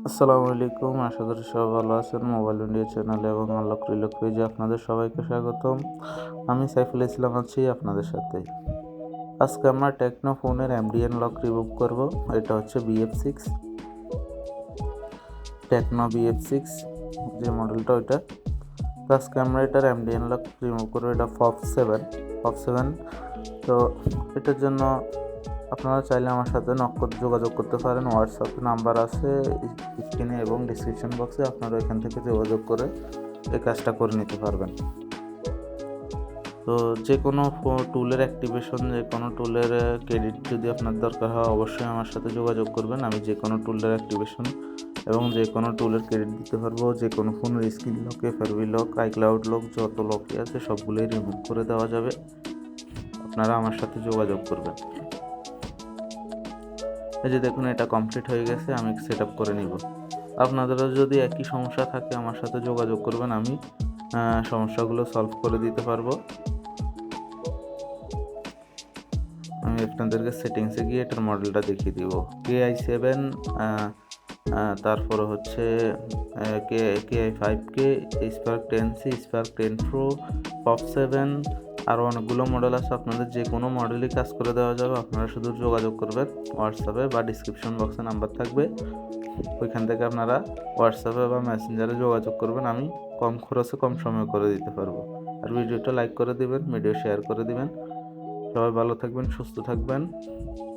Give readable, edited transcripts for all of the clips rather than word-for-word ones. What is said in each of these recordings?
আসসালামু আলাইকুম, আশা করি সবাই ভালো আছেন। মোবাইল ইন্ডিয়া চ্যানেলে এবং আনলক রিলক পেজে আপনাদের সবাইকে স্বাগতম। আমি সাইফুল ইসলাম আছি আপনাদের সাথে। আজকে আমরা টেকনো ফোনের MDM লক রিমুভ করব। এটা হচ্ছে BF6, টেকনো BF6 যে মডেলটা ওইটা। তো আজকে আমরা এটার MDM লক রিমুভ করবো। এটা পপ 7। তো এটার জন্য আপনারা চাইলে আমার সাথে যোগাযোগ করতে পারেন। হোয়াটসঅ্যাপ নাম্বার আছে স্ক্রিনে এবং ডিসক্রিপশন বক্সে, আপনারা এখান থেকে যোগাযোগ করে এই কাজটা করে নিতে পারবেন। তো যে কোনো টুলের অ্যাক্টিভেশন, যে কোনো টুলের ক্রেডিট যদি আপনার দরকার হয় অবশ্যই আমার সাথে যোগাযোগ করবেন। আমি যে কোনো টুলের অ্যাক্টিভেশন এবং যে কোনো টুলের ক্রেডিট দিতে পারবো। যে কোনো ফোনের screen lock, FRB lock, iCloud lock, যত লকই আছে সবগুলোই রিমুভ করে দেওয়া যাবে। আপনারা আমার সাথে যোগাযোগ করবেন। এই যে দেখুন, এটা কমপ্লিট হয়ে গেছে। আমি সেট আপ করে নিব। আপনাদেরও যদি একই সমস্যা থাকে আমার সাথে যোগাযোগ করবেন, আমি সমস্যাগুলো সলভ করে দিতে পারবো। আমি আপনাদেরকে সেটিংসে গিয়ে এটার মডেলটা দেখিয়ে দিব। KI7, তারপরে হচ্ছে KI5K, spark 10C, spark 10 Pro, pop 7, আরও অনেকগুলো মডেল আছে। আপনাদের যে কোনো মডেলই কাজ করে দেওয়া যাবে। আপনারা শুধু যোগাযোগ করবেন হোয়াটসঅ্যাপে বা ডিসক্রিপশন বক্সে নাম্বার থাকবে, ওইখান থেকে আপনারা হোয়াটসঅ্যাপে বা মেসেঞ্জারে যোগাযোগ করবেন। আমি কম খরচে কম সময় করে দিতে পারবো। আর ভিডিওটা লাইক করে দিবেন, ভিডিও শেয়ার করে দিবেন। সবাই ভালো থাকবেন, সুস্থ থাকবেন।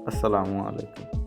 আসসালামু আলাইকুম।